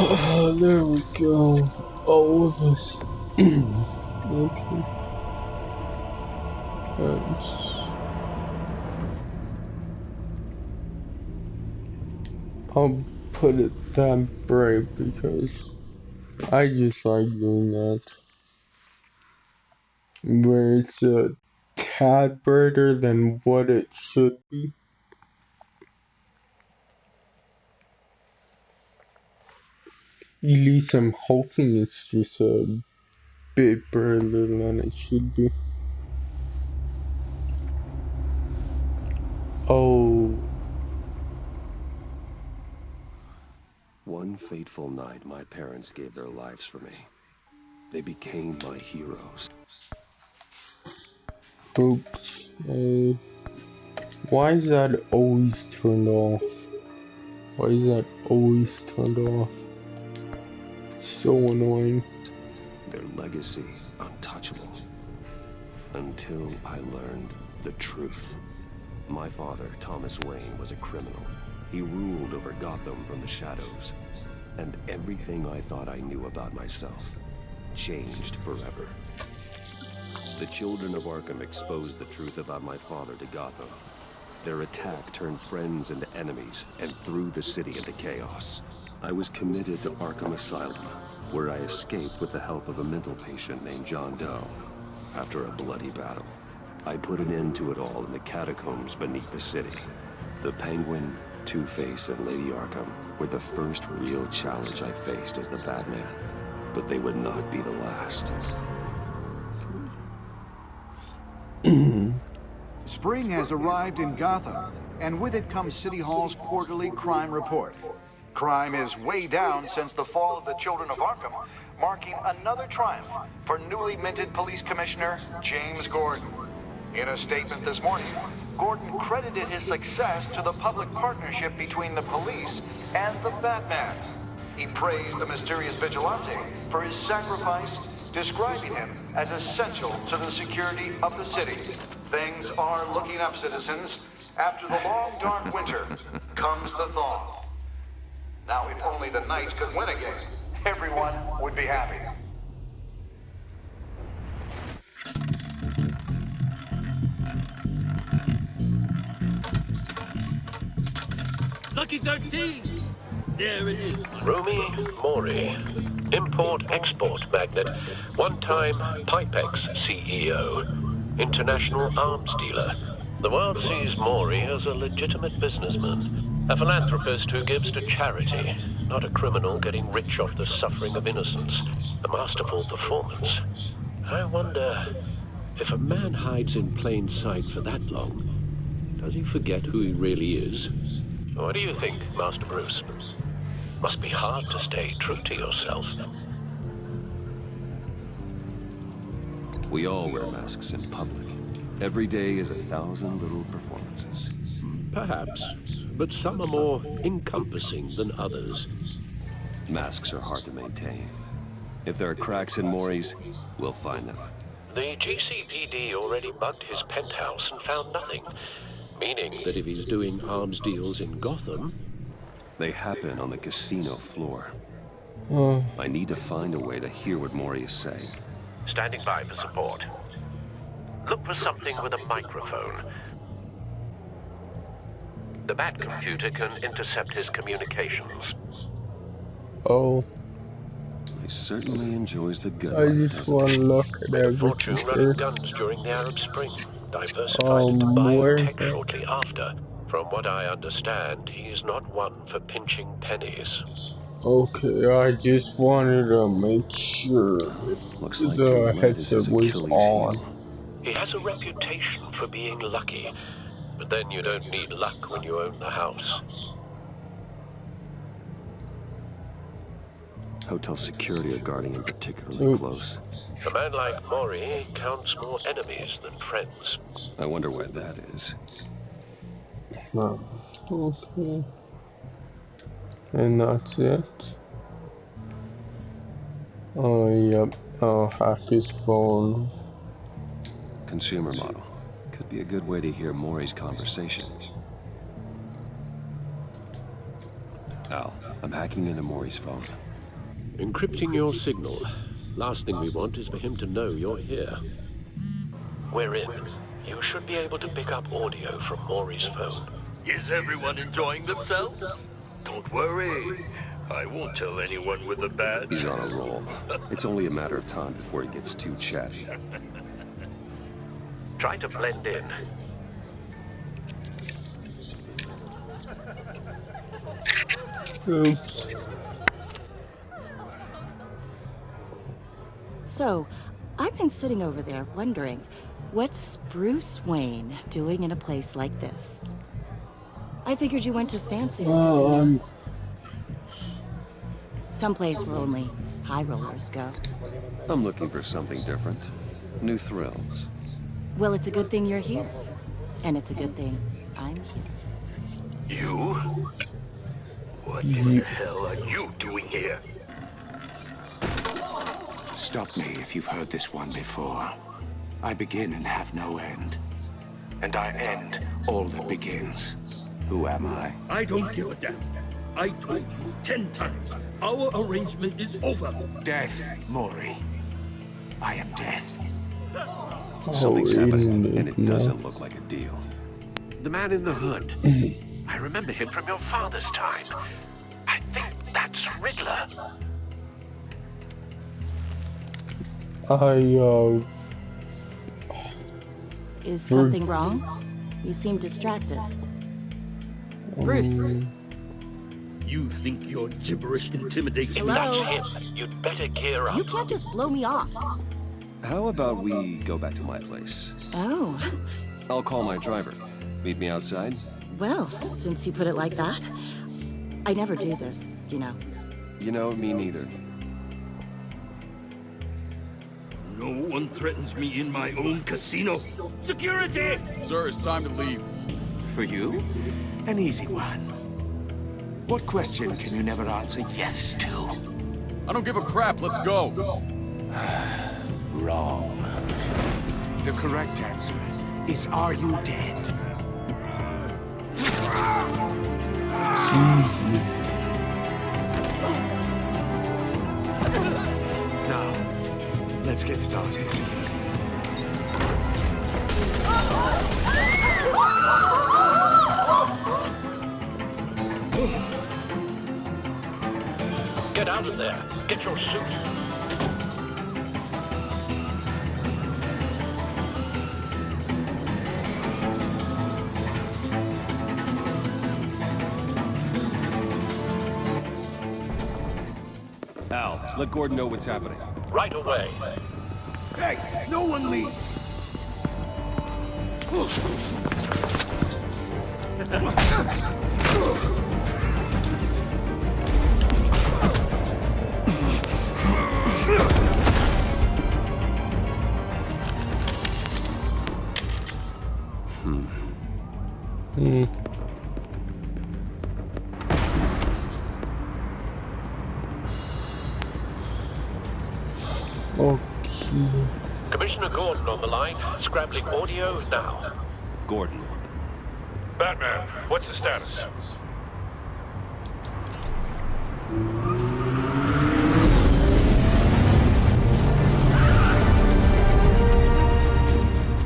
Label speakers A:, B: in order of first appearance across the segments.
A: There we go. All of us. Okay. I'll put it that brave because I just like doing that. Where it's a tad brighter than what it should be. At least I'm hoping it's just a bit brighter than it should be. Oh.
B: One fateful night, my parents gave their lives for me. They became my heroes.
A: Oops. Why is that always turned off? Why is that always turned off? So annoying.
B: Their legacy untouchable. Until I learned the truth. My father, Thomas Wayne, was a criminal. He ruled over Gotham from the shadows. And everything I thought I knew about myself changed forever. The children of Arkham exposed the truth about my father to Gotham. Their attack turned friends into enemies and threw the city into chaos. I was committed to Arkham Asylum, where I escaped with the help of a mental patient named John Doe. After a bloody battle, I put an end to it all in the catacombs beneath the city. The Penguin, Two-Face, and Lady Arkham were the first real challenge I faced as the Batman, but they would not be the last.
C: Spring has arrived in Gotham, and with it comes City Hall's quarterly crime report. Crime is way down since the fall of the Children of Arkham, marking another triumph for newly minted Police Commissioner James Gordon. In a statement this morning, Gordon credited his success to the public partnership between the police and the Batman. He praised the mysterious vigilante for his sacrifice, describing him as essential to the security of the city. Things are looking up, citizens. After the long, dark winter comes the thaw. Now, if only the Knights could win again, everyone would be happy.
D: Lucky 13! There it is.
E: Rumi Mori, import-export magnate, one-time Pipex CEO, international arms dealer. The world sees Mori as a legitimate businessman, a philanthropist who gives to charity, not a criminal getting rich off the suffering of innocence. A masterful performance. I wonder, if a man hides in plain sight for that long, does he forget who he really is? What do you think, Master Bruce? Must be hard to stay true to yourself.
B: We all wear masks in public. Every day is 1,000 little performances.
E: Perhaps, but some are more encompassing than others.
B: Masks are hard to maintain. If there are cracks in Mori's, we'll find them.
E: The GCPD already bugged his penthouse and found nothing. Meaning that if he's doing arms deals in Gotham...
B: They happen on the casino floor. I need to find a way to hear what Mori is saying.
E: Standing by for support. Look for something with a microphone. The Bat computer can intercept his communications.
A: Oh.
B: He certainly enjoys the good
A: I
B: life,
A: just want to look at
E: Fortune
A: everything.
E: running guns during the Arab Spring. Diversified into biotech shortly after. From what I understand, he's not one for pinching pennies.
A: Okay, I just wanted to make sure
B: Looks like
A: the
B: Lead is his
A: headset was
B: Achilles
A: on.
B: heel.
E: He has a reputation for being lucky, but then you don't need luck when you own the house.
B: Hotel security are guarding him particularly close.
E: A man like Mori counts more enemies than friends.
B: I wonder why that is.
A: No. Okay. And that's it. Oh, yep. I'll hack his phone.
B: Consumer model. Could be a good way to hear Mori's conversation. Al, I'm hacking into Mori's phone.
E: Encrypting your signal. Last thing we want is for him to know you're here. We're in. You should be able to pick up audio from Maury's phone.
D: Is everyone enjoying themselves? Don't worry. I won't tell anyone with a badge.
B: He's on a roll. It's only a matter of time before he gets too chatty.
E: Try to blend in.
A: Oops.
F: So, I've been sitting over there wondering, what's Bruce Wayne doing in a place like this? I figured you went to fancier casinos. Someplace where only high rollers go.
B: I'm looking for something different. New thrills.
F: Well, it's a good thing you're here. And it's a good thing I'm here.
D: You? What in the hell are you doing here?
G: Stop me if you've heard this one before. I begin and have no end. And I end all that begins. Who am I?
D: I don't give a damn. I told you 10 times. Our arrangement is over.
G: Death, Maury. I am death.
B: Something's happening, and it doesn't look like a deal.
E: The man in the hood. I remember him from your father's time. I think that's Riddler.
F: Is something wrong? You seem distracted. Bruce.
D: You think your gibberish intimidates
E: If
D: me?
F: Hello?
E: that's him, you'd better gear up.
F: You can't just blow me off.
B: How about we go back to my place?
F: Oh,
B: I'll call my driver. Meet me outside?
F: well, since you put it like that. I never do this, you know.
B: You know, me neither.
D: No one threatens me in my own casino. Security!
H: Sir, it's time to leave.
G: For you, an easy one. What question can you never answer yes to?
H: I don't give a crap, let's go.
G: Wrong. The correct answer is, are you dead? Now, let's get started.
E: Get out of there. Get your suit.
B: Al, let Gordon know what's happening.
E: Right away.
G: Hey, no one leaves!
A: Okay.
E: Commissioner Gordon on the line. Scrambling audio now.
B: Gordon.
E: Batman, what's the status?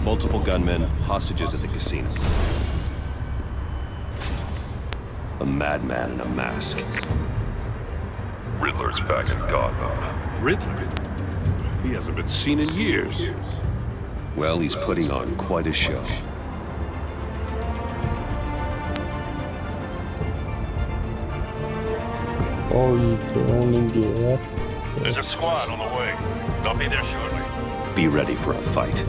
B: Multiple gunmen, hostages at the casino. A madman in a mask.
I: Riddler's back in Gotham.
E: Riddler? He hasn't been seen in years.
B: Well, he's putting on quite a show.
A: Oh, you can only get up.
I: There's a squad on the way. They'll be there shortly.
B: Be ready for a fight.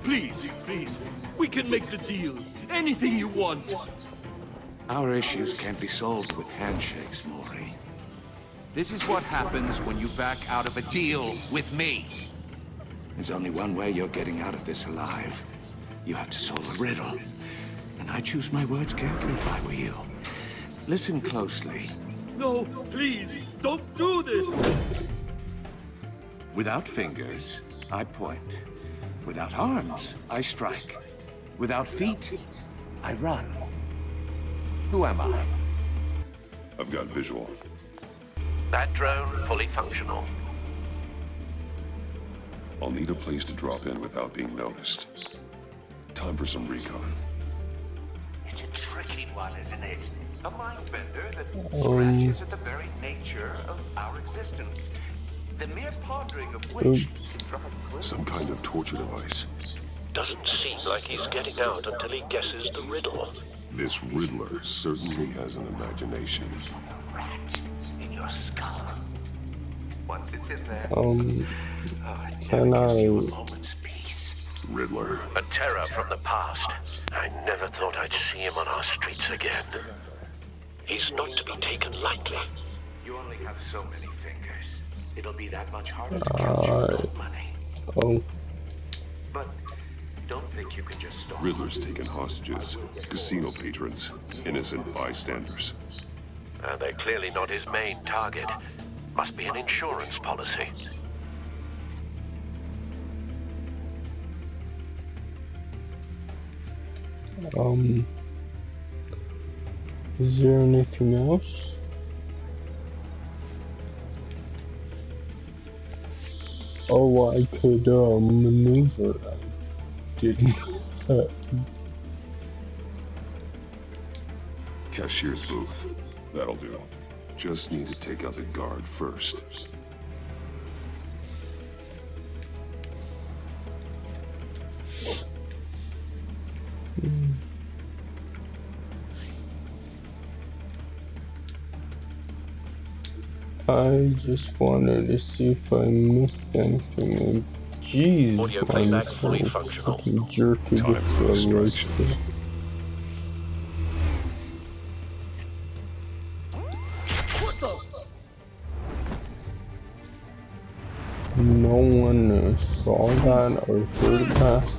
D: Please, please. We can make the deal. Anything you want.
G: Our issues can't be solved with handshakes, Maury. This is what happens when you back out of a deal with me. There's only one way you're getting out of this alive. You have to solve a riddle. And I choose my words carefully if I were you. Listen closely.
D: No, please, don't do this!
G: Without fingers, I point. Without arms, I strike. Without feet, I run. Who am I?
B: I've got visual.
E: That drone fully functional.
B: I'll need a place to drop in without being noticed. Time for some recon.
G: It's a tricky one, isn't it? A mind bender that scratches at the very nature of our existence. The mere pondering of which
B: Some kind of torture device.
E: Doesn't seem like he's getting out until he guesses the riddle.
B: This Riddler certainly has an imagination.
G: rat in your skull. Once it's in there,
A: can I...
G: moment's peace.
B: Riddler.
E: A terror from the past. I never thought I'd see him on our streets again. He's not to be taken lightly.
G: You only have so many fingers. It'll be that much harder to capture gold money.
A: Oh.
G: But don't think you can just stop.
B: Riddler's taken hostages. Casino patrons. Innocent bystanders.
E: They're clearly not his main target. Must be an insurance policy.
A: Is there anything else? Oh, I could maneuver. I didn't.
B: Cashier's booth. That'll do. Just need to take out the guard first.
A: I just wanted to see if I missed anything. Jeez,
E: Audio playback fully functional.
A: fucking jerky
B: Time
A: gets
B: for
A: so
B: distraction.
A: roasted. No one saw that or heard that.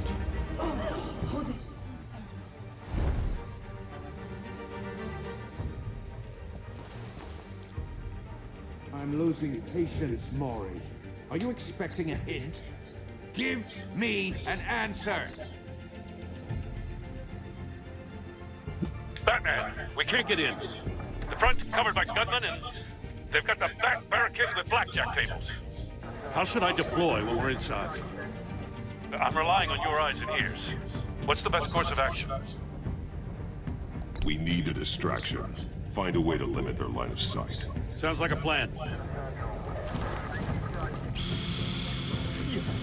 G: I'm losing patience, Maury. Are you expecting a hint? Give me an answer!
I: Batman, we can't get in. The front's covered by gunmen, and they've got the back barricaded with blackjack tables.
D: How should I deploy when we're inside?
I: I'm relying on your eyes and ears. What's the best course of action?
B: We need a distraction. Find a way to limit their line of sight.
D: Sounds like a plan.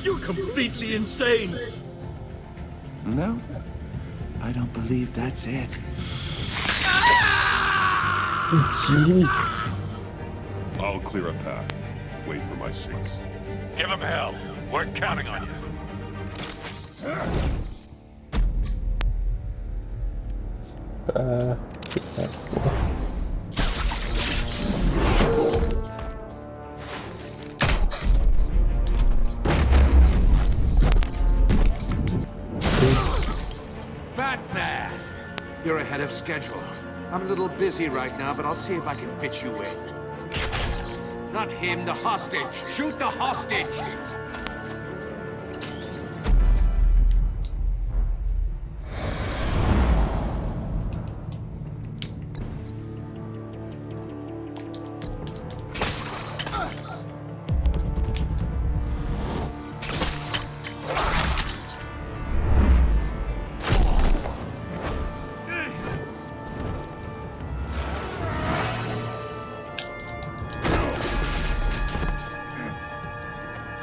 D: You're completely insane!
G: No, I don't believe that's it.
A: Jeez.
B: I'll clear a path. Wait for my signal.
I: Give them hell. We're counting on you.
G: Batman! You're ahead of schedule. I'm a little busy right now, but I'll see if I can fit you in. Not him, the hostage! Shoot the hostage!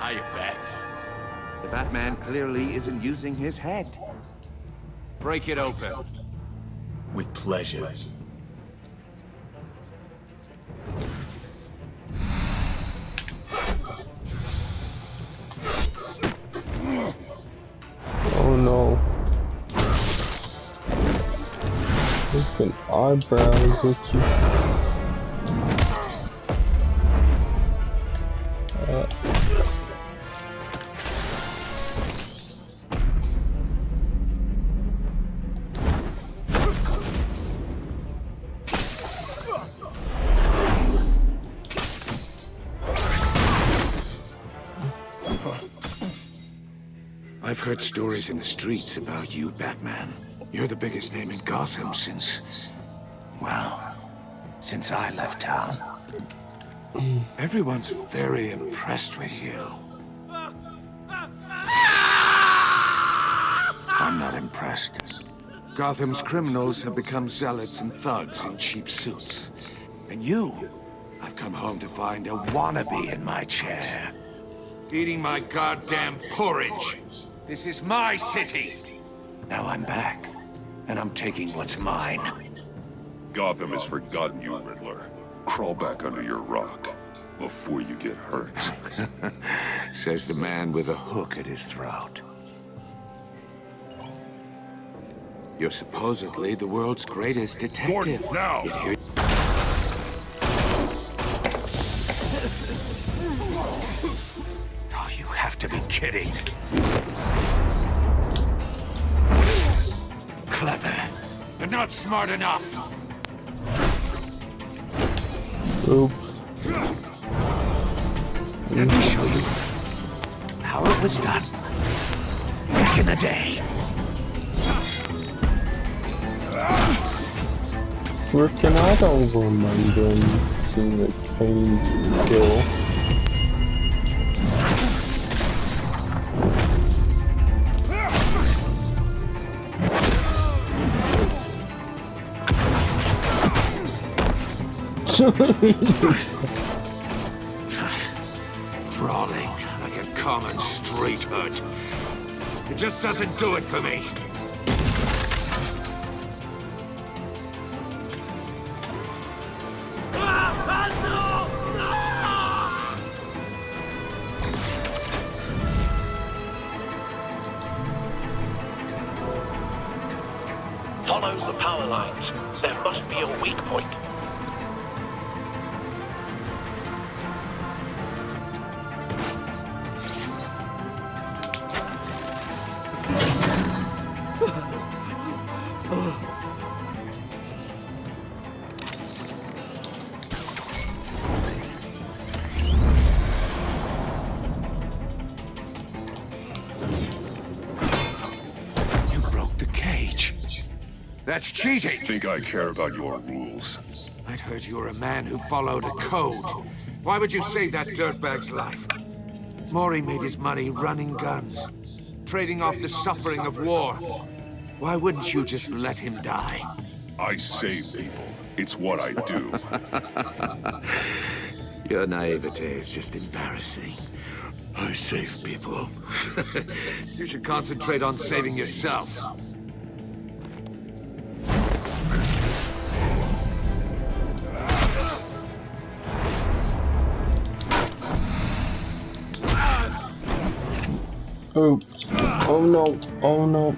H: Hiya, Bats.
G: The Batman clearly isn't using his head. Break it open.
H: With pleasure.
A: Oh no. Look an eyebrow at you.
G: I've heard stories in the streets about you, Batman. You're the biggest name in Gotham since... well, since I left town. Everyone's very impressed with you. I'm not impressed. Gotham's criminals have become zealots and thugs in cheap suits. And you, I've come home to find a wannabe in my chair. Eating my goddamn porridge. This is my city. Now I'm back, and I'm taking what's mine.
J: Gotham has forgotten you, Riddler. Crawl back under your rock before you get hurt.
G: Says the man with a hook at his throat. You're supposedly the world's greatest detective.
J: Gordon, now!
G: Yet here... Oh, you have to be kidding. Clever, but not smart enough.
A: Oop.
G: Let me show you how it was done back in the day.
A: Freaking, I don't remember seeing the Kane kill.
G: Brawling like a common street hood. It just doesn't do it for me.
E: Follow the power lines. There must be a weak point.
G: You broke the cage. That's cheating!
J: Think I care about your rules?
G: I'd heard you were a man who followed a code. Why would you save that dirtbag's life? Mori made his money running guns, trading off the suffering of war. Why wouldn't you just let him die?
J: I save people. It's what I do.
G: Your naivete is just embarrassing. I save people. You should concentrate on saving yourself.
A: Oops. Oh no. Oh no.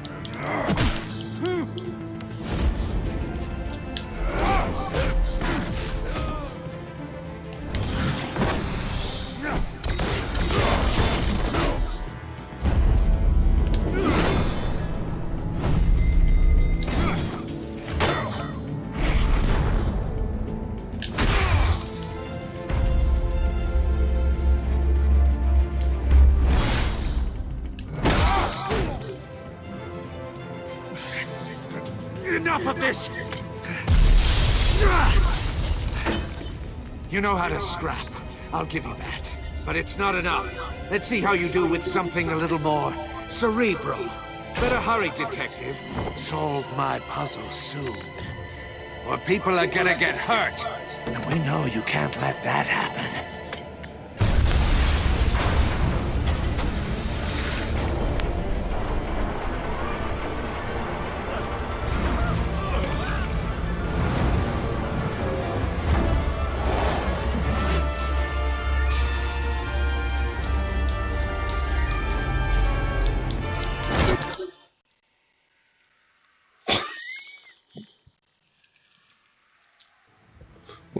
G: Enough of this! You know how to scrap. I'll give you that. But it's not enough. Let's see how you do with something a little more cerebral. Better hurry, detective. Solve my puzzle soon. Or people are gonna get hurt. And we know you can't let that happen.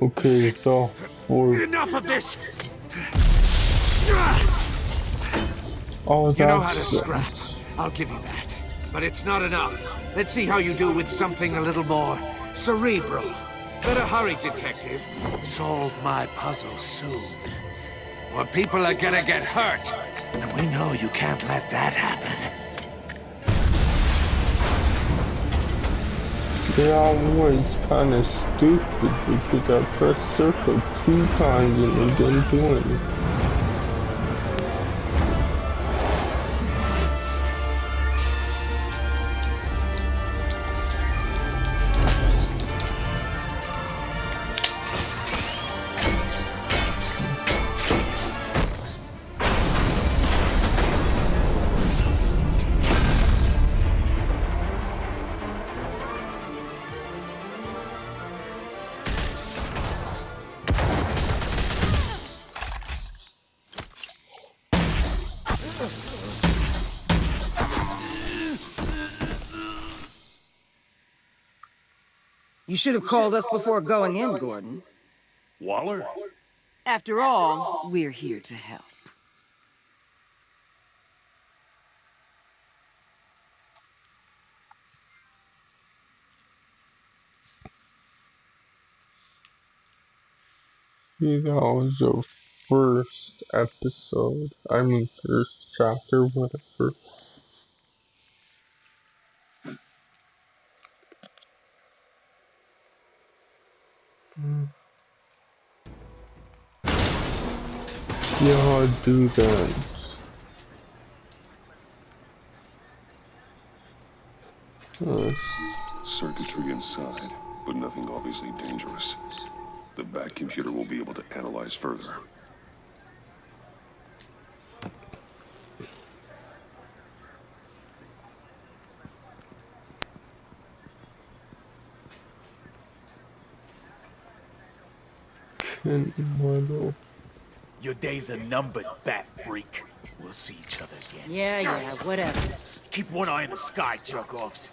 A: Okay, so
G: Enough of this!
A: oh,
G: You know how to
A: that's
G: scrap. I'll give you that. But it's not enough. Let's see how you do with something a little more cerebral. Better hurry, detective. Solve my puzzle soon. Or people are gonna get hurt. And we know you can't let that happen.
A: Yeah, it's kinda stupid because I pressed circle 2 times and it didn't do anything.
K: You should have called us before going in, Gordon.
I: Waller?
K: After all, we're here to help.
A: Yeah, that was the first episode. I mean, first chapter, whatever. Yeah, I'll do that.
J: Circuitry inside, but nothing obviously dangerous. The back computer will be able to analyze further.
A: Model.
H: Your days are numbered, bat freak. We'll see each other again.
F: Yeah, whatever.
H: Keep one eye in the sky, jerk-offs.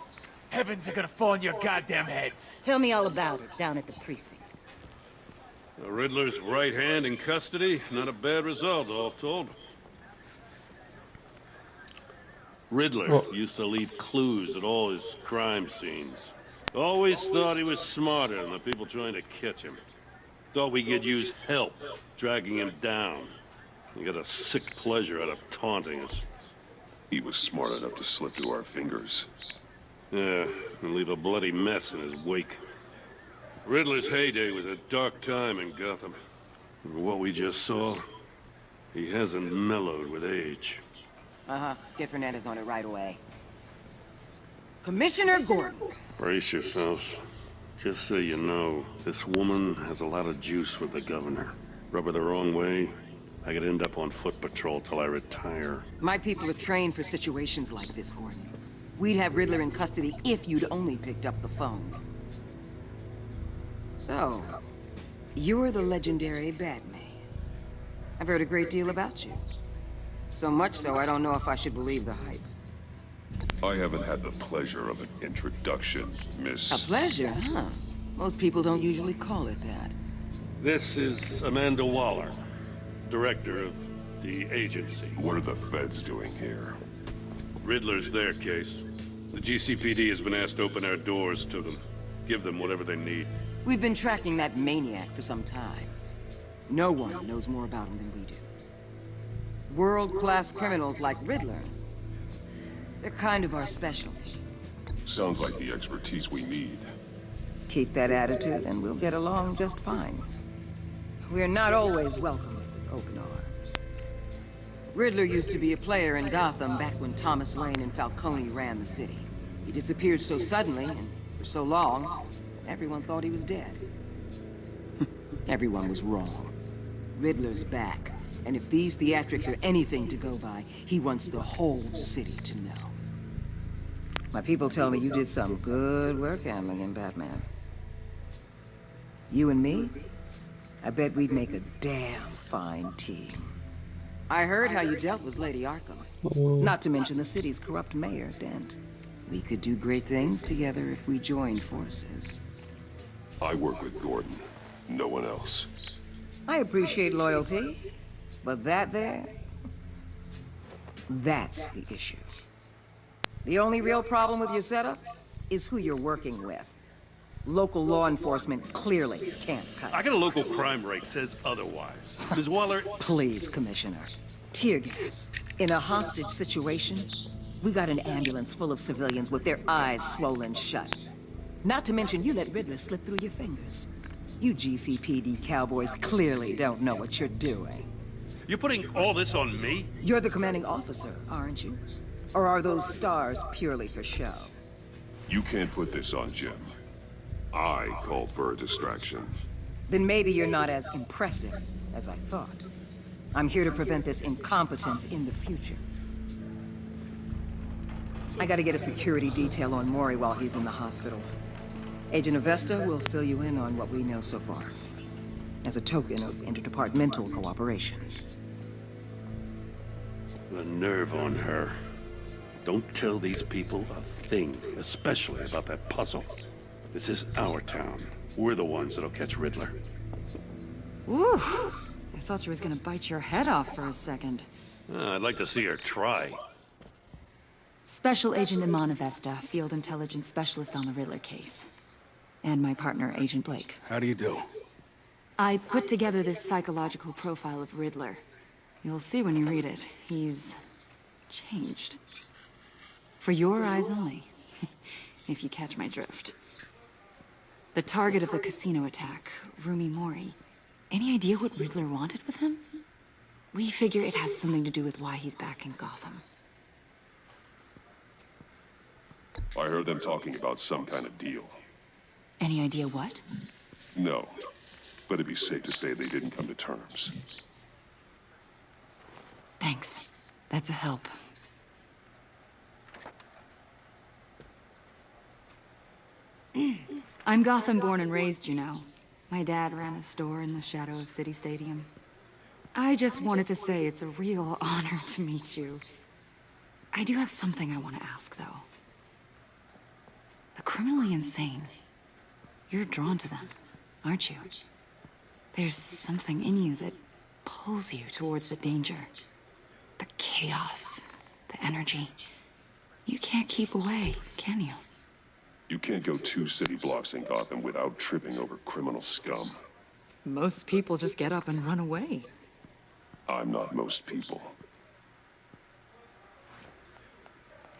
H: Heavens are gonna fall on your goddamn heads.
F: Tell me all about it down at the precinct.
I: The Riddler's right hand in custody. Not a bad result, all told. Riddler used to leave clues at all his crime scenes. Always thought he was smarter than the people trying to catch him. Thought we could use help dragging him down. He got a sick pleasure out of taunting us.
J: He was smart enough to slip through our fingers.
I: Yeah, and leave a bloody mess in his wake. Riddler's heyday was a dark time in Gotham. And what we just saw, he hasn't mellowed with age.
K: Get Fernandez on it right away. Commissioner Gordon.
I: Brace yourselves. Just so you know, this woman has a lot of juice with the governor. Rub her the wrong way, I could end up on foot patrol till I retire.
K: My people are trained for situations like this, Gordon. We'd have Riddler in custody if you'd only picked up the phone. So, you're the legendary Batman. I've heard a great deal about you. So much so, I don't know if I should believe the hype.
J: I haven't had the pleasure of an introduction, Miss...
K: A pleasure, huh? Most people don't usually call it that.
I: This is Amanda Waller, director of the agency.
J: What are the feds doing here?
I: Riddler's their case. The GCPD has been asked to open our doors to them. Give them whatever they need.
K: We've been tracking that maniac for some time. No one knows more about him than we do. World-class criminals like Riddler, they're kind of our specialty.
J: Sounds like the expertise we need.
K: Keep that attitude and we'll get along just fine. We're not always welcomed with open arms. Riddler used to be a player in Gotham back when Thomas Wayne and Falcone ran the city. He disappeared so suddenly and for so long, everyone thought he was dead. Everyone was wrong. Riddler's back, and if these theatrics are anything to go by, he wants the whole city to know. My people tell me you did some good work handling him, Batman. You and me? I bet we'd make a damn fine team. I heard how you dealt with Lady Arkham. Not to mention the city's corrupt mayor, Dent. We could do great things together if we joined forces.
J: I work with Gordon. No one else.
K: I appreciate loyalty, but that there... that's the issue. The only real problem with your setup is who you're working with. Local law enforcement clearly can't cut it.
I: I got a local crime rate says otherwise. Ms. Waller...
K: Please, Commissioner. Tear gas. In a hostage situation, we got an ambulance full of civilians with their eyes swollen shut. Not to mention you let Riddler slip through your fingers. You GCPD cowboys clearly don't know what you're doing.
I: You're putting all this on me?
K: You're the commanding officer, aren't you? Or are those stars purely for show?
J: You can't put this on Jim. I called for a distraction.
K: Then maybe you're not as impressive as I thought. I'm here to prevent this incompetence in the future. I gotta get a security detail on Mori while he's in the hospital. Agent Avesta will fill you in on what we know so far, as a token of interdepartmental cooperation.
I: The nerve on her. Don't tell these people a thing, especially about that puzzle. This is our town. We're the ones that'll catch Riddler.
L: Ooh, I thought she was gonna bite your head off for a second.
I: I'd like to see her try.
L: Special Agent Iman Avesta, Field Intelligence Specialist on the Riddler case. And my partner, Agent Blake.
M: How do you do?
L: I put together this psychological profile of Riddler. You'll see when you read it. He's changed. For your eyes only, if you catch my drift. The target of the casino attack, Rumi Mori. Any idea what Riddler wanted with him? We figure it has something to do with why he's back in Gotham.
J: I heard them talking about some kind of deal.
L: Any idea what?
J: No, but it'd be safe to say they didn't come to terms.
L: Thanks. That's a help. I'm Gotham born and raised, you know. My dad ran a store in the shadow of City Stadium. I just wanted to say it's a real honor to meet you. I do have something I want to ask, though. The criminally insane. You're drawn to them, aren't you? There's something in you that pulls you towards the danger. The chaos, the energy. You can't keep away, can you?
J: You can't go 2 city blocks in Gotham without tripping over criminal scum.
L: Most people just get up and run away.
J: I'm not most people.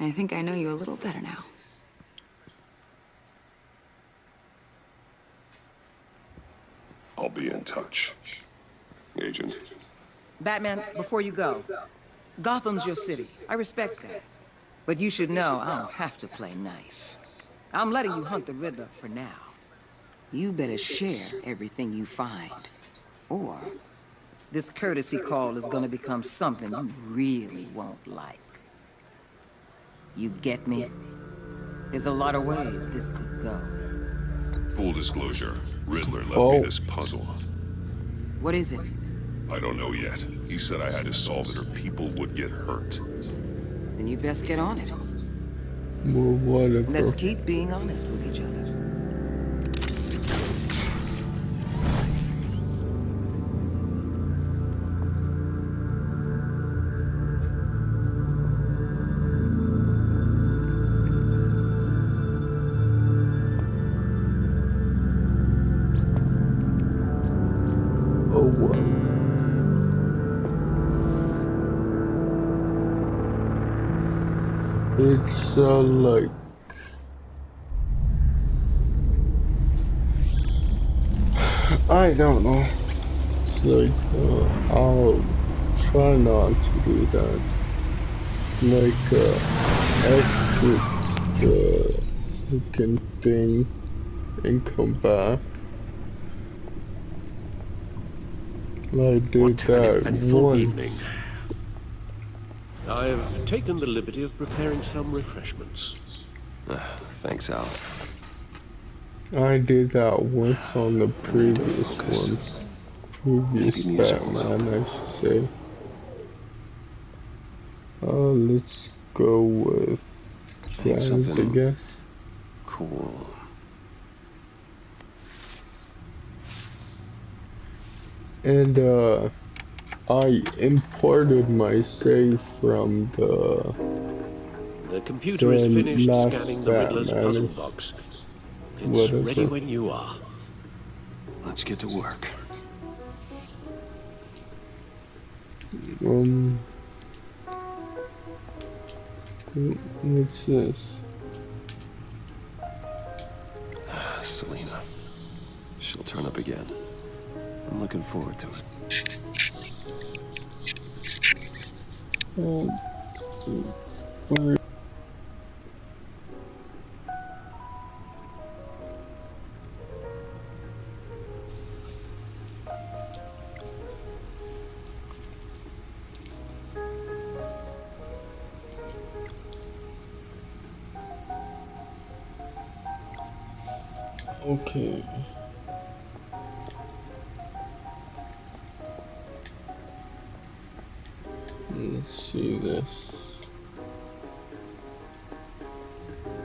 L: I think I know you a little better now.
J: I'll be in touch. Agent.
K: Batman, before you go, Gotham's your city. I respect that. But you should know I don't have to play nice. I'm letting you hunt the Riddler for now. You better share everything you find. Or this courtesy call is gonna become something you really won't like. You get me? There's a lot of ways this could go.
J: Full disclosure, Riddler left me this puzzle.
K: What is it?
J: I don't know yet. He said I had to solve it or people would get hurt.
K: Then you best get on it.
A: Well, whatever.
K: Let's keep being honest with each other.
A: Oh, wow. It's like I don't know. It's like I'll try not to do that. Like exit the freaking thing and come back. I did that once.
E: Evening. I've taken the liberty of preparing some refreshments.
B: Thanks, Al.
A: I did that once on the previous one. Previous Batman, I should say. Let's go with Giants, I guess.
B: Cool.
A: And I imported my save from
E: The computer is finished scanning the Riddler's puzzle box. It's ready when you are.
B: Let's get to work.
A: What's this?
B: looking forward to it.
A: Okay. Let's see this.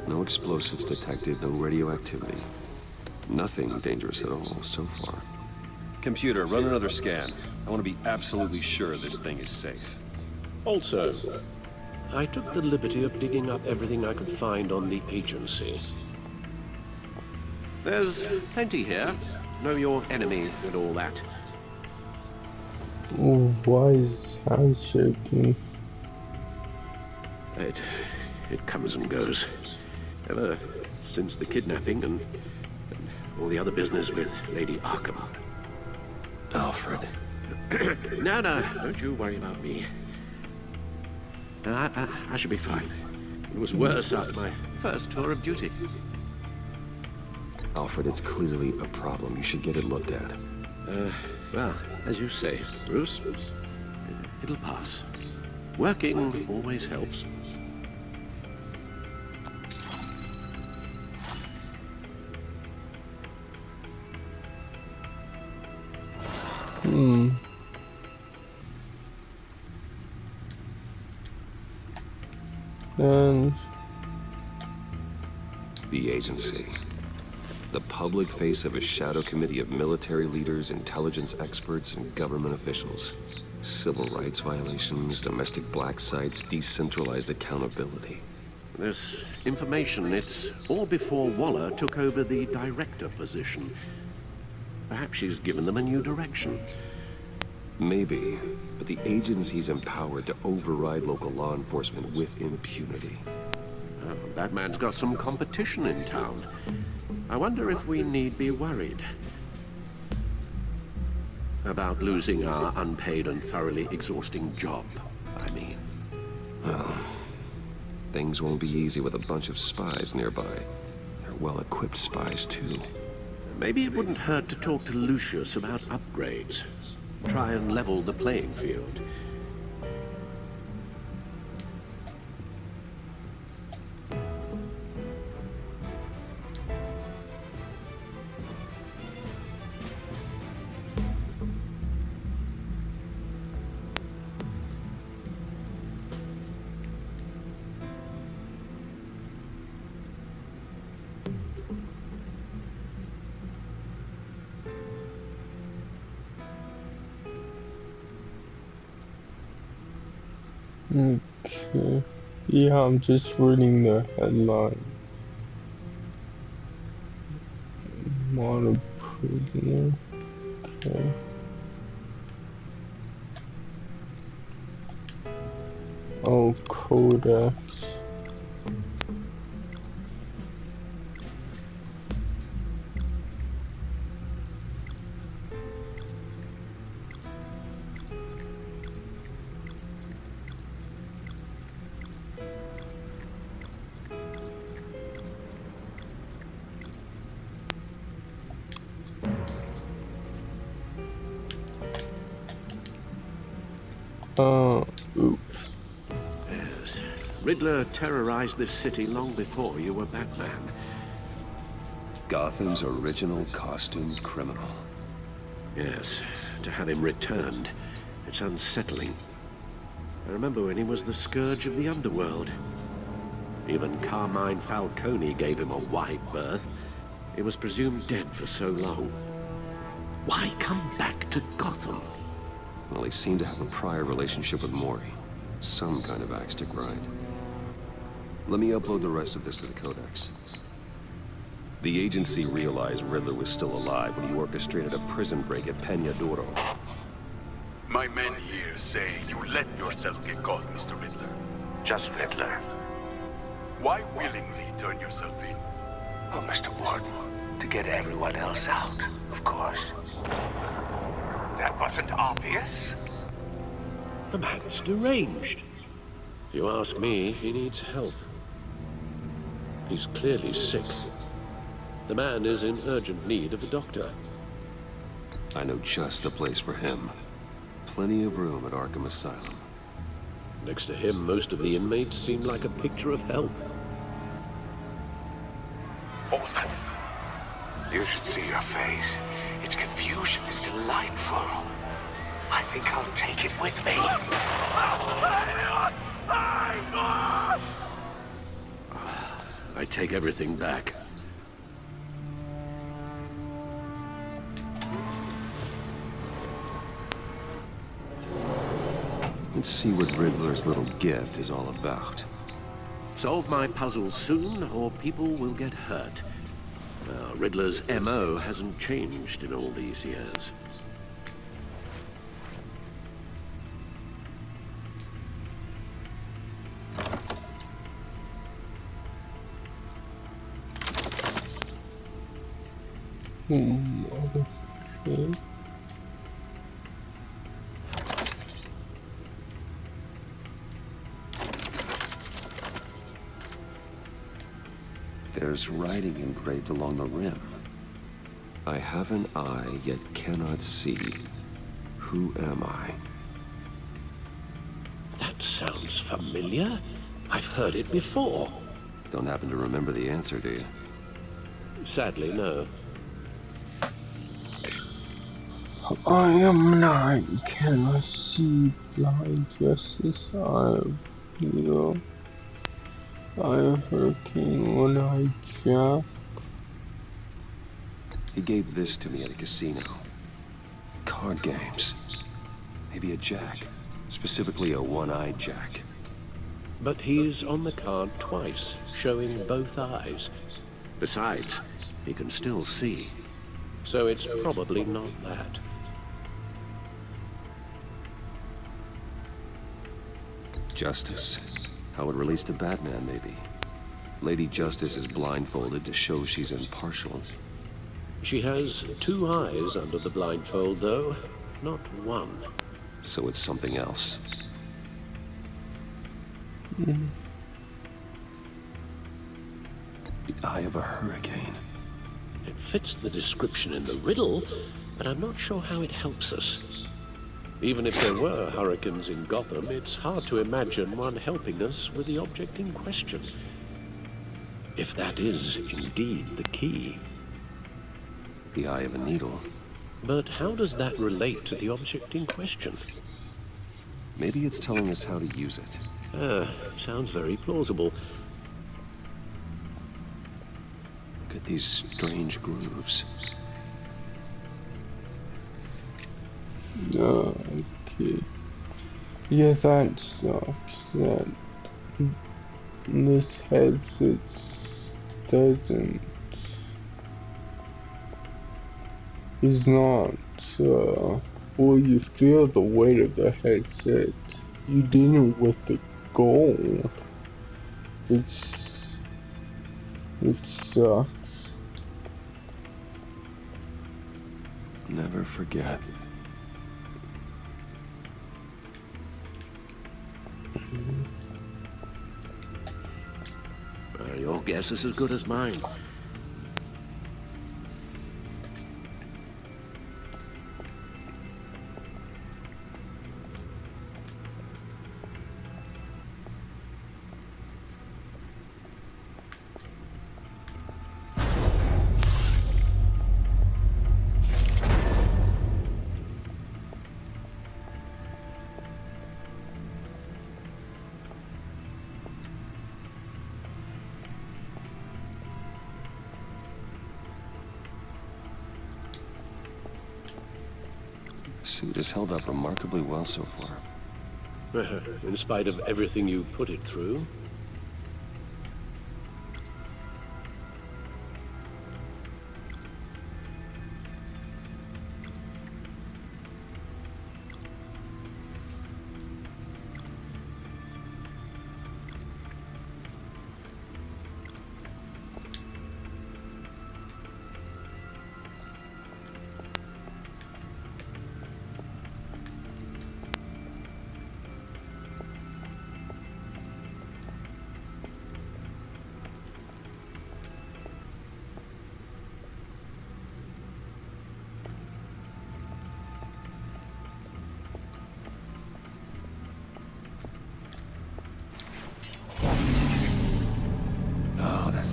B: No explosives detected, no radioactivity. Nothing dangerous at all so far. Computer, run another scan. I want to be absolutely sure this thing is safe.
E: Also, I took the liberty of digging up everything I could find on the agency. There's plenty here. Know your enemy and all that.
A: Oh, why is his hand shaking?
E: It comes and goes. Ever since the kidnapping and all the other business with Lady Arkham.
B: Alfred.
E: No, don't you worry about me. I should be fine. It was worse after my first tour of duty.
B: Alfred, it's clearly a problem. You should get it looked at.
E: Well, as you say, Bruce, it'll pass. Working always helps.
A: And
B: the agency. The public face of a shadow committee of military leaders, intelligence experts, and government officials. Civil rights violations, domestic black sites, decentralized accountability.
E: This information, it's all before Waller took over the director position. Perhaps she's given them a new direction.
B: Maybe, but the agency's empowered to override local law enforcement with impunity.
E: Oh, that man's got some competition in town. I wonder if we need be worried about losing our unpaid and thoroughly exhausting job, I mean.
B: Well, things won't be easy with a bunch of spies nearby. They're well-equipped spies, too.
E: Maybe it wouldn't hurt to talk to Lucius about upgrades. Try and level the playing field.
A: okay. Yeah, I'm just reading the headline. Model prisoner. Okay. Oh, Codex. Oops.
E: Yes. Riddler terrorized this city long before you were Batman.
B: Gotham's original costume criminal.
E: Yes. To have him returned, it's unsettling. I remember when he was the scourge of the underworld. Even Carmine Falcone gave him a wide berth. He was presumed dead for so long. Why come back to Gotham?
B: Well, he seemed to have a prior relationship with Mori. Some kind of axe to grind. Let me upload the rest of this to the Codex. The agency realized Riddler was still alive when he orchestrated a prison break at Peña Duro.
M: My men here say you let yourself get caught, Mr. Riddler.
N: Just Riddler.
M: Why willingly turn yourself in?
N: Oh, Mr. Warden, to get everyone else out, of course.
E: That wasn't obvious.
I: The man's deranged.
E: If you ask me, he needs help. He's clearly sick. The man is in urgent need of a doctor.
B: I know just the place for him. Plenty of room at Arkham Asylum.
E: Next to him, most of the inmates seem like a picture of health.
G: What was that? You should see your face. Its confusion is delightful. I think I'll take it with me.
E: I take everything back.
B: Let's see what Riddler's little gift is all about.
E: Solve my puzzles soon, or people will get hurt. Riddler's MO hasn't changed in all these years.
A: Okay.
B: There's writing engraved along the rim. I have an eye, yet cannot see. Who am I?
E: That sounds familiar. I've heard it before.
B: Don't happen to remember the answer, do you?
E: Sadly, no.
A: I am not, cannot see, blind justice. I am Hurricane One-Eyed Jack.
B: He gave this to me at a casino. Card games. Maybe a jack. Specifically a one-eyed jack.
E: But he's on the card twice, showing both eyes. Besides, he can still see. So it's probably not that.
B: Justice. How it relates to Batman, maybe. Lady Justice is blindfolded to show she's impartial.
E: She has two eyes under the blindfold, though, not one.
B: So it's something else. The eye of a hurricane.
E: It fits the description in the riddle, but I'm not sure how it helps us. Even if there were hurricanes in Gotham, it's hard to imagine one helping us with the object in question. If that is indeed the key.
B: The eye of a needle.
E: But how does that relate to the object in question?
B: Maybe it's telling us how to use it.
E: Sounds very plausible.
B: Look at these strange grooves.
A: Okay. Yeah, that sucks. That this headset doesn't. Is not. Well, you feel the weight of the headset. You didn't with the goal. It sucks.
B: Never forget.
E: Your guess is as good as mine.
B: The suit has held up remarkably well so far.
E: In spite of everything you put it through.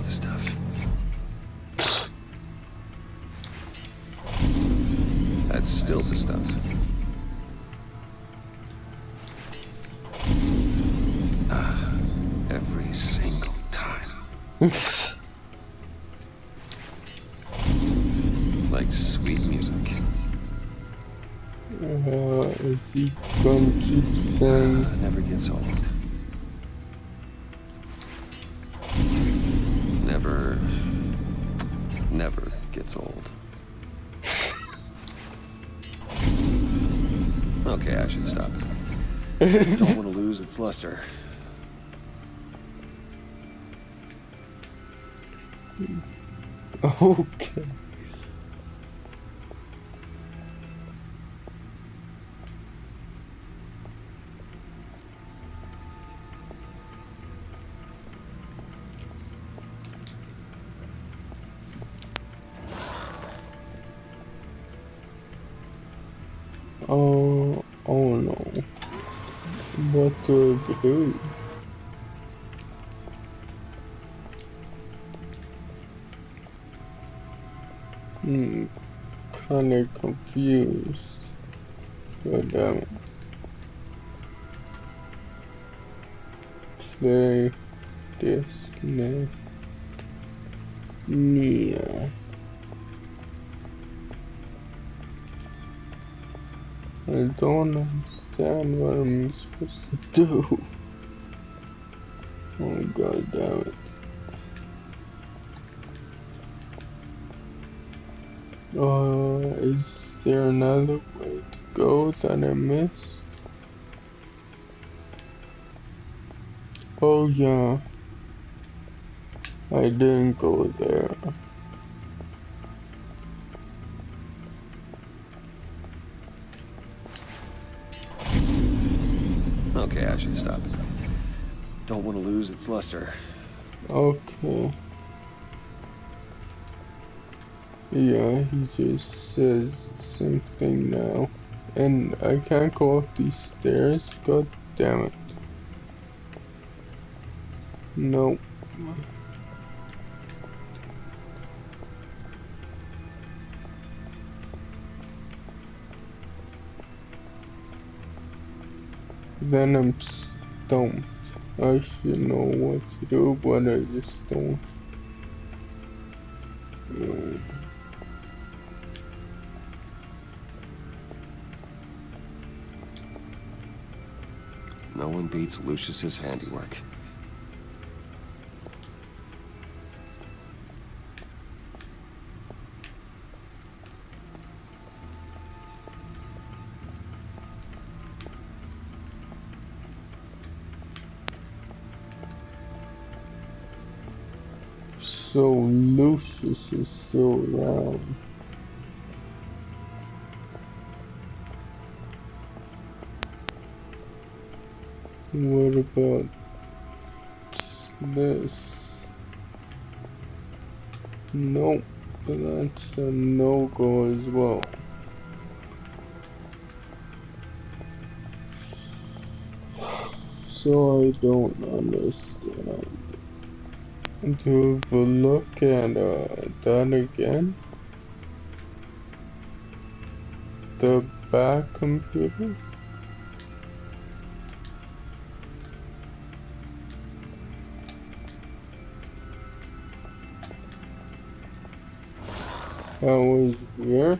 B: That's the stuff. That's still the stuff. Every single time. Like sweet music.
A: Is he gonna keep saying?
B: Never gets old. Never gets old. Okay, I should stop. Don't want to lose its luster.
A: Okay. Oh no. What do I do? Kinda confused. God damn it. Play disconnect. Yeah. I don't understand what I'm supposed to do. Oh god damn it. Is there another way to go that I missed? Oh yeah. I didn't go there.
B: Okay, I should stop. Don't want to lose its luster.
A: Okay. Yeah, he just says the same thing now. And I can't go up these stairs? God damn it. Nope. Then I'm stumped. I should know what to do, but I just don't.
B: No one beats Lucius's handiwork.
A: So Lucius is still around. What about this? Nope, but that's a no-go as well. So I don't understand. Do we look at that again? The back computer? That was weird.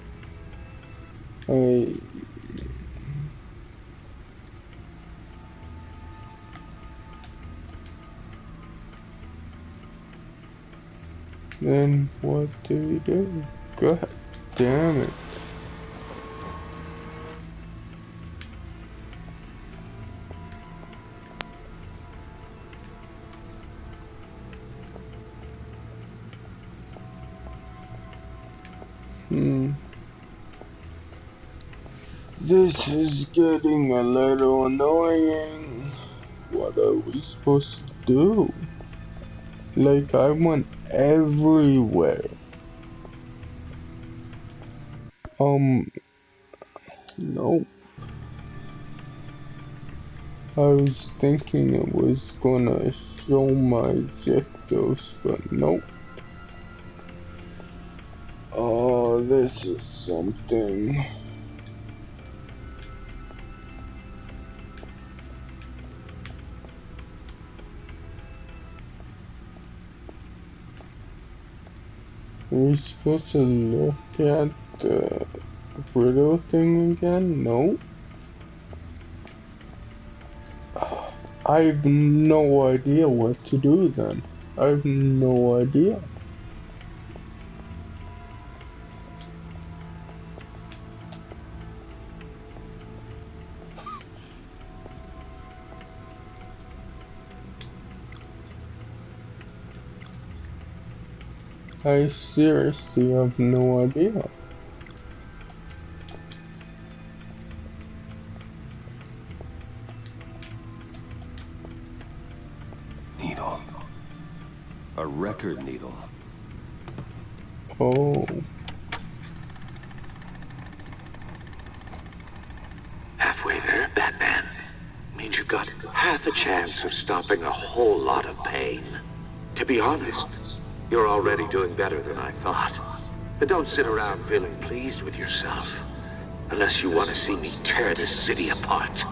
A: Then what do we do? God damn it. This is getting a little annoying. What are we supposed to do? Like, I went everywhere. Nope. I was thinking it was gonna show my objectives, but nope. Oh, this is something. Are we supposed to look at the riddle thing again? No. I have no idea what to do then. I have no idea. I seriously have no idea.
B: Needle. A record needle.
A: Oh.
N: Halfway there, Batman. Means you've got half a chance of stopping a whole lot of pain. To be honest, you're already doing better than I thought. But don't sit around feeling pleased with yourself. Unless you want to see me tear this city apart.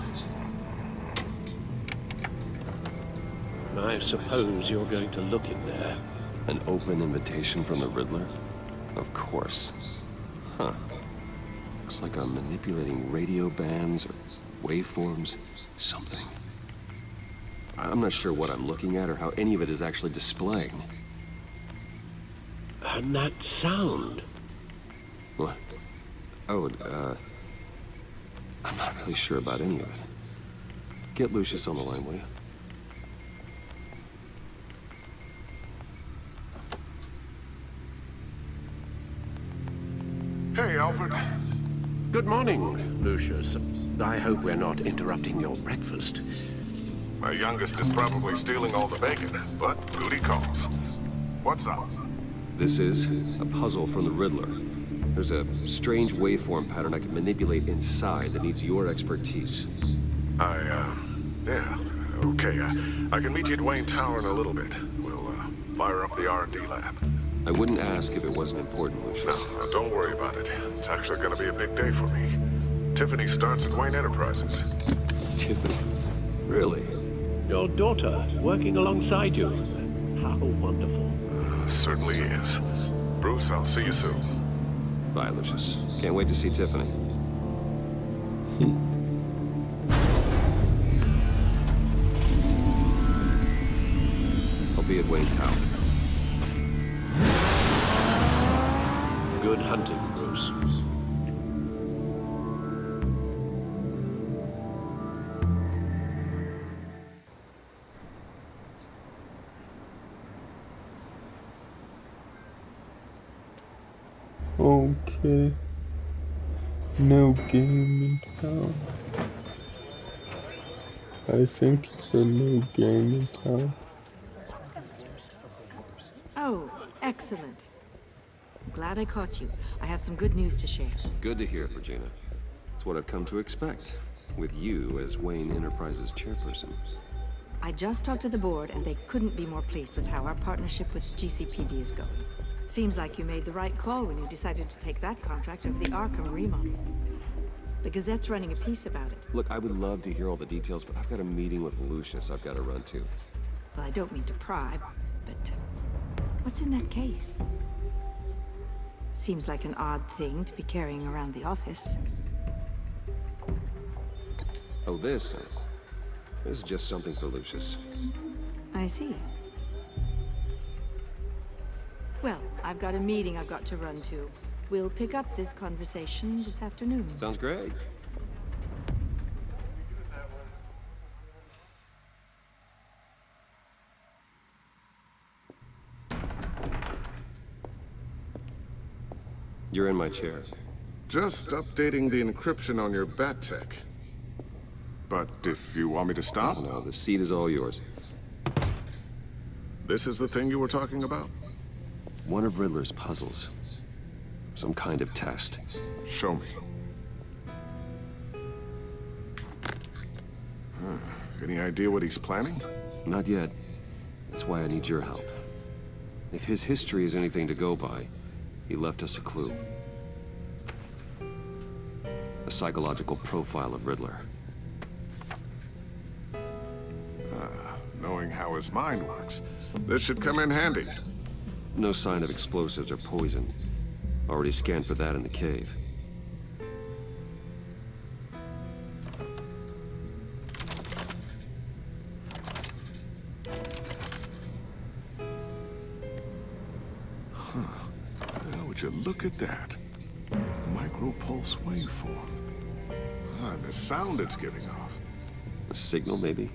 E: I suppose you're going to look in there.
B: An open invitation from the Riddler? Of course. Huh. Looks like I'm manipulating radio bands or waveforms. Something. I'm not sure what I'm looking at or how any of it is actually displaying.
E: And that sound?
B: What? Oh, I'm not really sure about any of it. Get Lucius on the line, will you?
O: Hey, Alfred.
E: Good morning, Lucius. I hope we're not interrupting your breakfast.
O: My youngest is probably stealing all the bacon, but duty calls. What's up?
B: This is a puzzle from the Riddler. There's a strange waveform pattern I can manipulate inside that needs your expertise.
O: Yeah, okay. I can meet you at Wayne Tower in a little bit. We'll, fire up the R&D lab.
B: I wouldn't ask if it wasn't important, Lucius.
O: No, don't worry about it. It's actually gonna be a big day for me. Tiffany starts at Wayne Enterprises.
B: Tiffany? Really?
E: Your daughter, working alongside you. How wonderful.
O: Certainly is. Bruce, I'll see you soon.
B: Bye, Lucius. Can't wait to see Tiffany. I'll be at Wayne Tower.
E: Good hunting, Bruce.
A: Okay. No game in town. I think it's a new game in town.
P: Oh, excellent. Glad I caught you. I have some good news to share.
B: Good to hear it, Regina. It's what I've come to expect, with you as Wayne Enterprises chairperson.
P: I just talked to the board, and they couldn't be more pleased with how our partnership with GCPD is going. Seems like you made the right call when you decided to take that contract over the Arkham remodel. The Gazette's running a piece about it.
B: Look, I would love to hear all the details, but I've got a meeting with Lucius I've got to run to.
P: Well, I don't mean to pry, but what's in that case? Seems like an odd thing to be carrying around the office.
B: Oh, this is just something for Lucius.
P: I see. Well, I've got a meeting I've got to run to. We'll pick up this conversation this afternoon.
B: Sounds great. You're in my chair.
O: Just updating the encryption on your bat tech. But if you want me to stop?
B: No, the seat is all yours.
O: This is the thing you were talking about?
B: One of Riddler's puzzles. Some kind of test.
O: Show me. Any idea what he's planning?
B: Not yet. That's why I need your help. If his history is anything to go by, he left us a clue. A psychological profile of Riddler.
O: Knowing how his mind works, this should come in handy.
B: No sign of explosives or poison. Already scanned for that in the cave.
O: Well, would you look at that? Micropulse waveform. And the sound it's giving off.
B: A signal, maybe?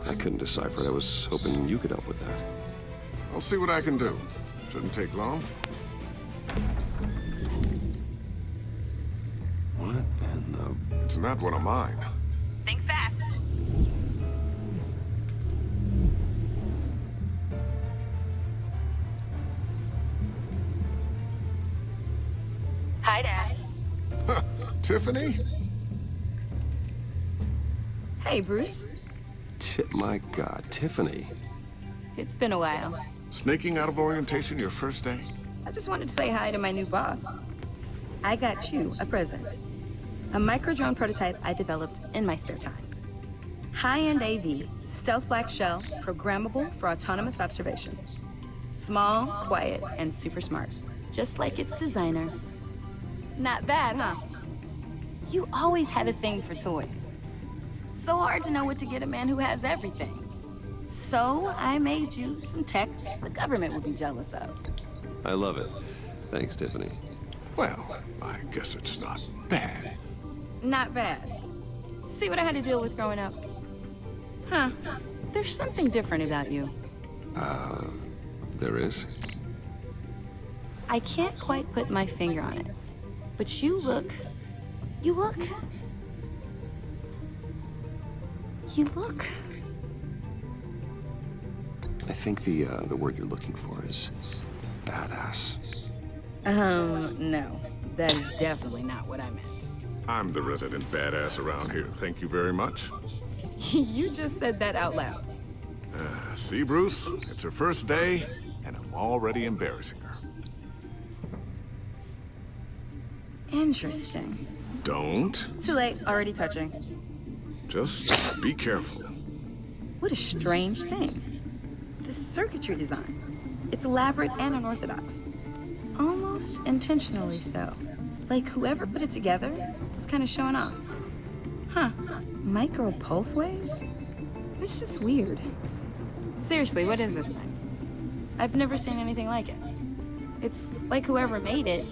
B: I couldn't decipher it. I was hoping you could help with that.
O: I'll see what I can do. Shouldn't take long.
B: What in the...
O: It's not one of mine.
Q: Think fast. Hi, Dad.
O: Tiffany?
F: Hey, Bruce.
B: My God, Tiffany.
F: It's been a while.
O: Sneaking out of orientation your first day?
F: I just wanted to say hi to my new boss. I got you a present. A micro-drone prototype I developed in my spare time. High-end AV, stealth black shell, programmable for autonomous observation. Small, quiet, and super smart. Just like its designer. Not bad, huh? You always had a thing for toys. So hard to know what to get a man who has everything. So I made you some tech the government would be jealous of.
B: I love it. Thanks, Tiffany.
O: Well, I guess it's not bad.
F: Not bad. See what I had to deal with growing up? Huh. There's something different about you.
B: There is?
F: I can't quite put my finger on it. But you look... You look...
B: I think the word you're looking for is badass.
F: No. That is definitely not what I meant.
O: I'm the resident badass around here. Thank you very much.
F: You just said that out loud.
O: See, Bruce? It's her first day, and I'm already embarrassing her.
F: Interesting.
O: Don't.
F: Too late. Already touching.
O: Just be careful.
F: What a strange thing. The circuitry design. It's elaborate and unorthodox. Almost intentionally so. Like whoever put it together was kind of showing off. Huh. Micro pulse waves? It's just weird. Seriously, what is this thing? I've never seen anything like it. It's like whoever made it.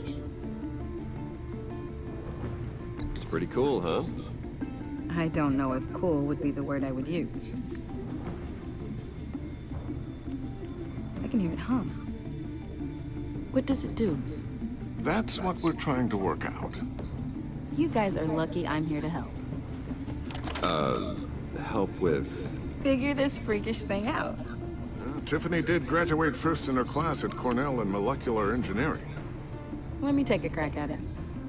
B: It's pretty cool, huh?
F: I don't know if cool would be the word I would use. I can hear it hum. What does it do?
O: That's what we're trying to work out.
F: You guys are lucky I'm here to help.
B: Help with...
F: Figure this freakish thing out.
O: Tiffany did graduate first in her class at Cornell in molecular engineering.
F: Let me take a crack at it.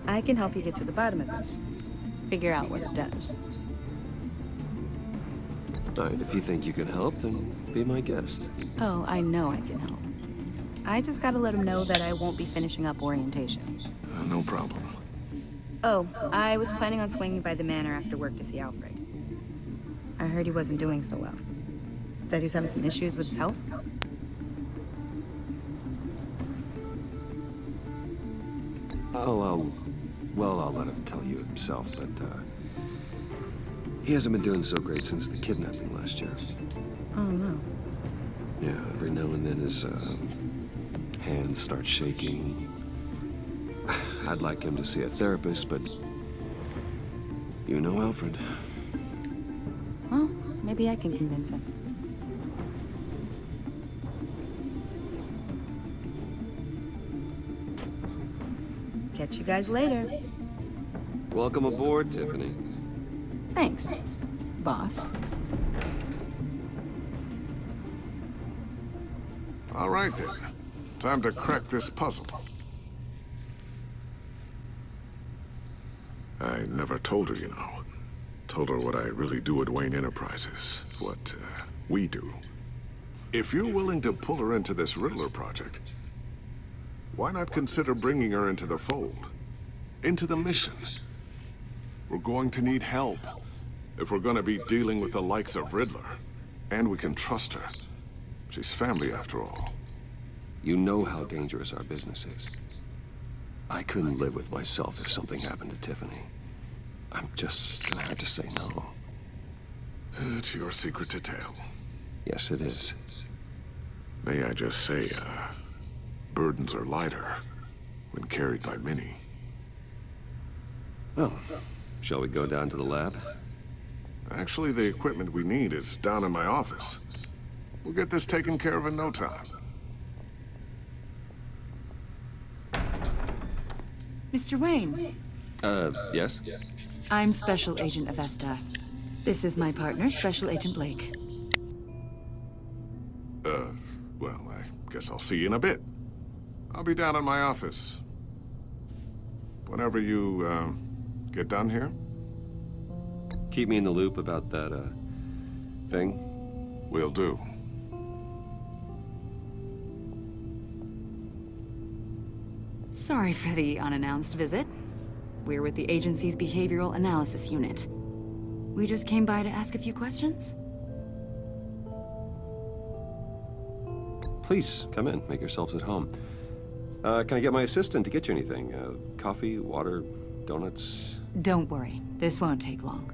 F: I can help you get to the bottom of this. Figure out what it does.
B: All right, if you think you can help, then be my guest.
F: Oh, I know I can help. I just gotta let him know that I won't be finishing up orientation.
O: No problem.
F: Oh, I was planning on swinging by the manor after work to see Alfred. I heard he wasn't doing so well. That he was having some issues with his health.
B: I'll let him tell you himself, but, he hasn't been doing so great since the kidnapping last year.
F: Oh, no.
B: Yeah, every now and then his, hands start shaking. I'd like him to see a therapist, but you know Alfred.
F: Well, maybe I can convince him. Catch you guys later.
B: Welcome aboard, Tiffany.
F: Thanks, boss.
O: All right, then. Time to crack this puzzle. I never told her, you know. Told her what I really do at Wayne Enterprises, what we do. If you're willing to pull her into this Riddler project, why not consider bringing her into the fold? Into the mission? We're going to need help if we're going to be dealing with the likes of Riddler. And we can trust her. She's family after all.
B: You know how dangerous our business is. I couldn't live with myself if something happened to Tiffany. I'm just gonna have to say no.
O: It's your secret to tell.
B: Yes, it is.
O: May I just say, burdens are lighter when carried by many.
B: Well, shall we go down to the lab?
O: Actually, the equipment we need is down in my office. We'll get this taken care of in no time.
L: Mr. Wayne.
B: Yes?
L: I'm Special Agent Avesta. This is my partner, Special Agent Blake.
O: Well, I guess I'll see you in a bit. I'll be down in my office. Whenever you, get done here.
B: Keep me in the loop about that, thing.
O: Will do.
L: Sorry for the unannounced visit. We're with the agency's Behavioral Analysis Unit. We just came by to ask a few questions.
B: Please, come in. Make yourselves at home. Can I get my assistant to get you anything? Coffee, water, donuts?
L: Don't worry. This won't take long.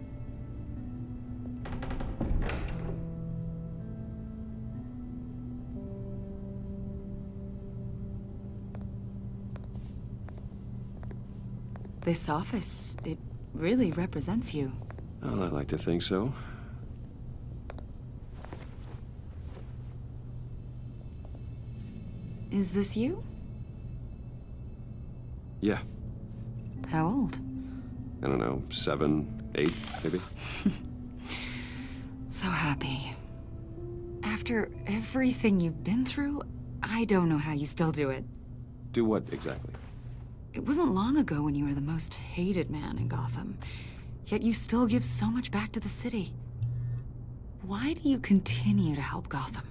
L: This office, it really represents you.
B: Well, I like to think so.
L: Is this you?
B: Yeah.
L: How old?
B: I don't know, 7, 8, maybe?
L: So happy. After everything you've been through, I don't know how you still do it.
B: Do what exactly?
L: It wasn't long ago when you were the most hated man in Gotham, yet you still give so much back to the city. Why do you continue to help Gotham?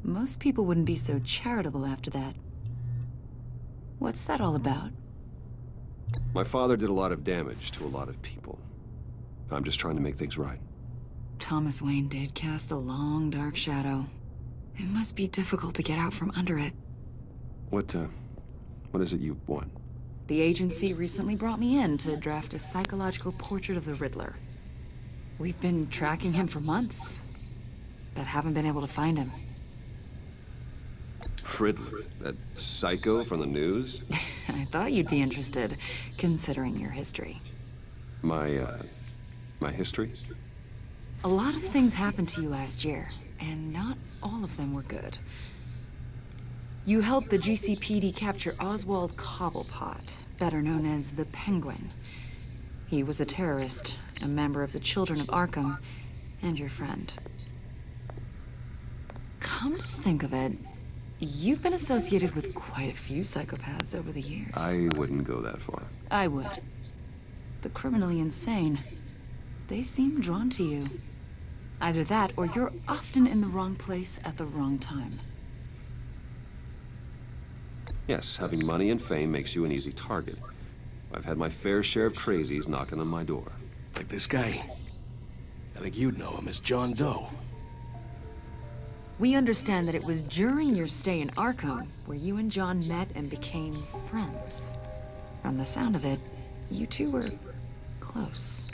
L: Most people wouldn't be so charitable after that. What's that all about?
B: My father did a lot of damage to a lot of people. I'm just trying to make things right.
L: Thomas Wayne did cast a long, dark shadow. It must be difficult to get out from under it.
B: What is it you want?
L: The agency recently brought me in to draft a psychological portrait of the Riddler. We've been tracking him for months, but haven't been able to find him.
B: Riddler? That psycho from the news?
L: I thought you'd be interested, considering your history.
B: My history?
L: A lot of things happened to you last year, and not all of them were good. You helped the GCPD capture Oswald Cobblepot, better known as the Penguin. He was a terrorist, a member of the Children of Arkham, and your friend. Come to think of it, you've been associated with quite a few psychopaths over the years.
B: I wouldn't go that far.
L: I would. The criminally insane. They seem drawn to you. Either that, or you're often in the wrong place at the wrong time.
B: Yes, having money and fame makes you an easy target. I've had my fair share of crazies knocking on my door.
R: Like this guy. I think you'd know him as John Doe.
L: We understand that it was during your stay in Arkham where you and John met and became friends. From the sound of it, you two were close.